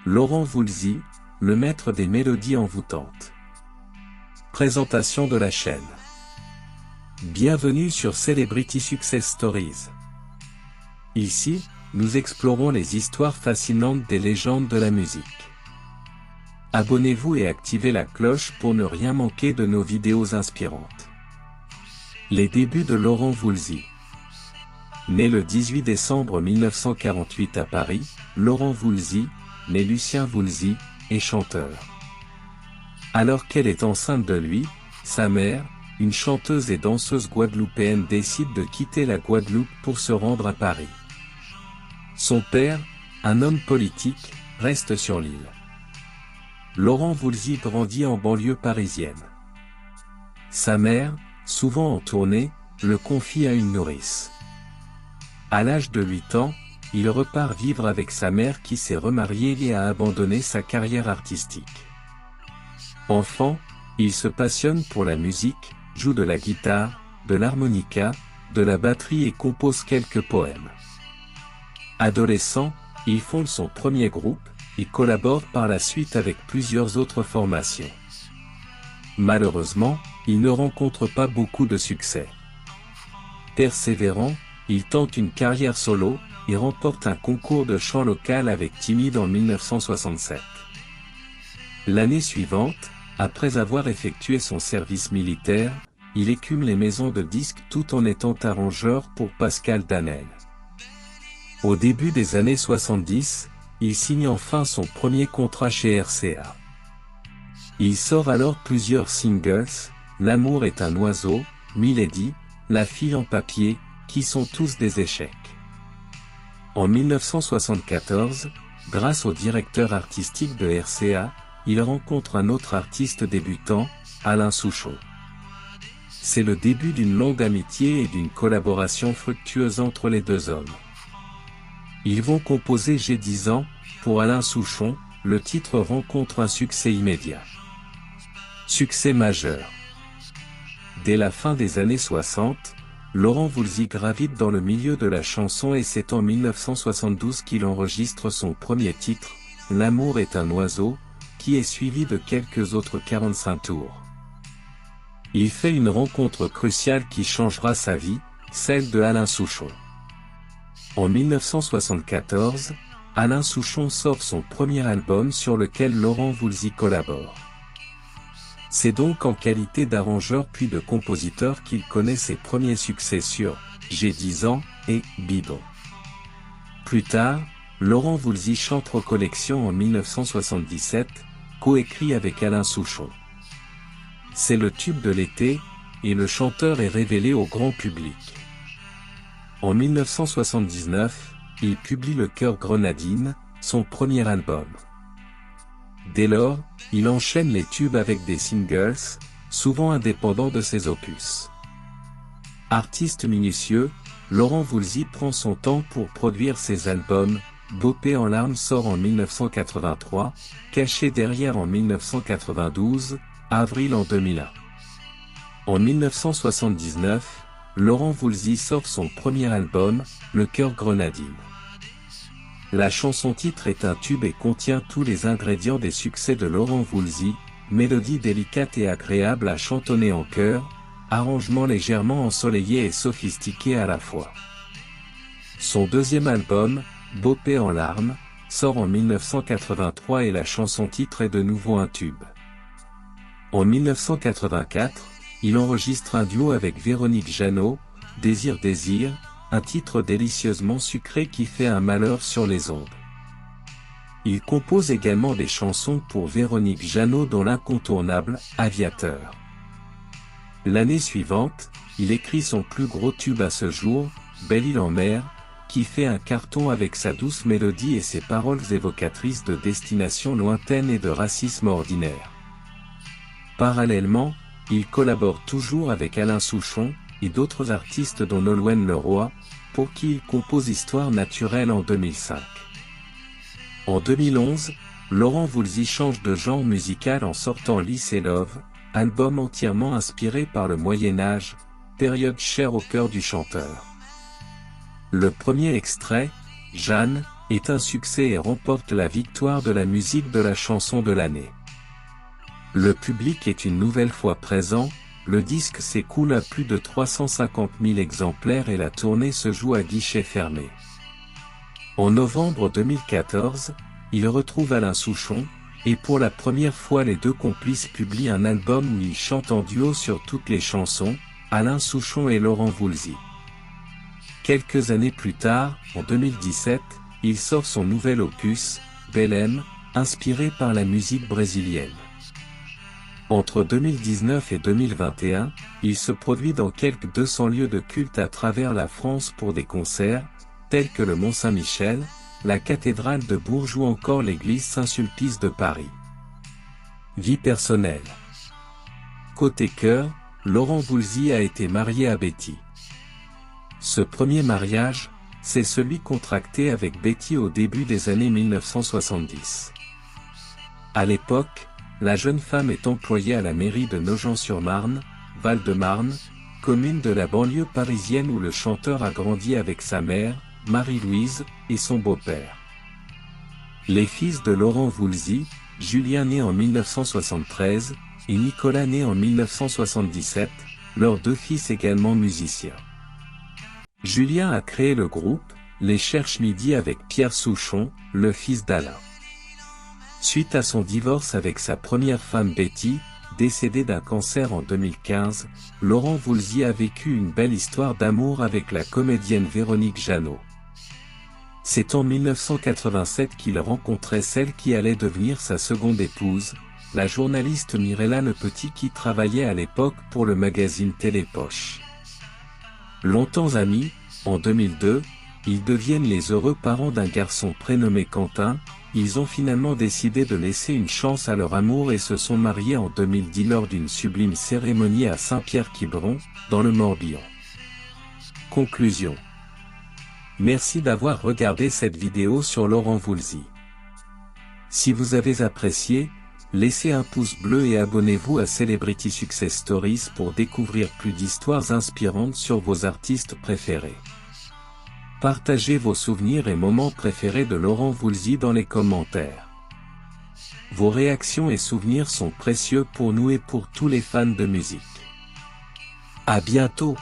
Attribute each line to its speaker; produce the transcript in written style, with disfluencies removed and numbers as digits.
Speaker 1: Laurent Voulzy, le maître des mélodies envoûtantes. Présentation de la chaîne. Bienvenue sur Celebrity Success Stories. Ici, nous explorons les histoires fascinantes des légendes de la musique. Abonnez-vous et activez la cloche pour ne rien manquer de nos vidéos inspirantes. Les débuts de Laurent Voulzy. Né le 18 décembre 1948 à Paris, Laurent Voulzy, né Lucien Voulzy, est chanteur. Alors qu'elle est enceinte de lui, sa mère, une chanteuse et danseuse guadeloupéenne, décide de quitter la Guadeloupe pour se rendre à Paris. Son père, un homme politique, reste sur l'île. Laurent Voulzy grandit en banlieue parisienne. Sa mère, souvent en tournée, le confie à une nourrice. À l'âge de 8 ans, il repart vivre avec sa mère qui s'est remariée et a abandonné sa carrière artistique. Enfant, il se passionne pour la musique, joue de la guitare, de l'harmonica, de la batterie et compose quelques poèmes. Adolescent, il fonde son premier groupe, et collabore par la suite avec plusieurs autres formations. Malheureusement, il ne rencontre pas beaucoup de succès. Persévérant, il tente une carrière solo, et remporte un concours de chant local avec Timide en 1967. L'année suivante, après avoir effectué son service militaire, il écume les maisons de disques tout en étant arrangeur pour Pascal Danel. Au début des années 70, il signe enfin son premier contrat chez RCA. Il sort alors plusieurs singles, L'amour est un oiseau, Milady, La fille en papier, qui sont tous des échecs. En 1974, grâce au directeur artistique de RCA, il rencontre un autre artiste débutant, Alain Souchon. C'est le début d'une longue amitié et d'une collaboration fructueuse entre les deux hommes. Ils vont composer J'ai 10 ans, pour Alain Souchon, le titre rencontre un succès immédiat. Succès majeur. Dès la fin des années 60, Laurent Voulzy gravite dans le milieu de la chanson et c'est en 1972 qu'il enregistre son premier titre, L'amour est un oiseau, qui est suivi de quelques autres 45 tours. Il fait une rencontre cruciale qui changera sa vie, celle de Alain Souchon. En 1974, Alain Souchon sort son premier album sur lequel Laurent Voulzy collabore. C'est donc en qualité d'arrangeur puis de compositeur qu'il connaît ses premiers succès sur J'ai 10 ans et Bidon. Plus tard, Laurent Voulzy chante Recollection en 1977, coécrit avec Alain Souchon. C'est le tube de l'été, et le chanteur est révélé au grand public. En 1979, il publie Le Cœur Grenadine, son premier album. Dès lors, il enchaîne les tubes avec des singles, souvent indépendants de ses opus. Artiste minutieux, Laurent Voulzy prend son temps pour produire ses albums. Bopé en larmes sort en 1983, Caché derrière en 1992, Avril en 2001. En 1979, Laurent Voulzy sort son premier album, Le Cœur Grenadine. La chanson-titre est un tube et contient tous les ingrédients des succès de Laurent Voulzy, mélodie délicate et agréable à chantonner en chœur, arrangement légèrement ensoleillé et sophistiqué à la fois. Son deuxième album, Bopé en larmes, sort en 1983 et la chanson-titre est de nouveau un tube. En 1984, il enregistre un duo avec Véronique Jeannot, Désir Désir, un titre délicieusement sucré qui fait un malheur sur les ondes. Il compose également des chansons pour Véronique Jeannot dont l'incontournable Aviateur. L'année suivante, il écrit son plus gros tube à ce jour, Belle île en mer, qui fait un carton avec sa douce mélodie et ses paroles évocatrices de destinations lointaines et de racisme ordinaire. Parallèlement, il collabore toujours avec Alain Souchon, et d'autres artistes dont Nolwenn Leroy, pour qui il compose Histoire naturelle en 2005. En 2011, Laurent Voulzy change de genre musical en sortant Lycée Love, album entièrement inspiré par le Moyen-Âge, période chère au cœur du chanteur. Le premier extrait, Jeanne, est un succès et remporte la victoire de la musique de la chanson de l'année. Le public est une nouvelle fois présent, le disque s'écoule à plus de 350 000 exemplaires et la tournée se joue à guichet fermé. En novembre 2014, il retrouve Alain Souchon, et pour la première fois les deux complices publient un album où ils chantent en duo sur toutes les chansons, Alain Souchon et Laurent Voulzy. Quelques années plus tard, en 2017, il sort son nouvel opus, Belém, inspiré par la musique brésilienne. Entre 2019 et 2021, il se produit dans quelques 200 lieux de culte à travers la France pour des concerts, tels que le Mont-Saint-Michel, la cathédrale de Bourges ou encore l'église Saint-Sulpice de Paris. Vie personnelle. Côté cœur, Laurent Voulzy a été marié à Betty. Ce premier mariage, c'est celui contracté avec Betty au début des années 1970. À l'époque, la jeune femme est employée à la mairie de Nogent-sur-Marne, Val-de-Marne, commune de la banlieue parisienne où le chanteur a grandi avec sa mère, Marie-Louise, et son beau-père. Les fils de Laurent Voulzy, Julien né en 1973, et Nicolas né en 1977, leurs deux fils également musiciens. Julien a créé le groupe, Les Cherche Midi avec Pierre Souchon, le fils d'Alain. Suite à son divorce avec sa première femme Betty, décédée d'un cancer en 2015, Laurent Voulzy a vécu une belle histoire d'amour avec la comédienne Véronique Jeannot. C'est en 1987 qu'il rencontrait celle qui allait devenir sa seconde épouse, la journaliste Mirella Lepetit qui travaillait à l'époque pour le magazine Télépoche. Longtemps amis, en 2002, ils deviennent les heureux parents d'un garçon prénommé Quentin. Ils ont finalement décidé de laisser une chance à leur amour et se sont mariés en 2010 lors d'une sublime cérémonie à Saint-Pierre-Quiberon, dans le Morbihan. Conclusion. Merci d'avoir regardé cette vidéo sur Laurent Voulzy. Si vous avez apprécié, laissez un pouce bleu et abonnez-vous à Celebrity Success Stories pour découvrir plus d'histoires inspirantes sur vos artistes préférés. Partagez vos souvenirs et moments préférés de Laurent Voulzy dans les commentaires. Vos réactions et souvenirs sont précieux pour nous et pour tous les fans de musique. À bientôt!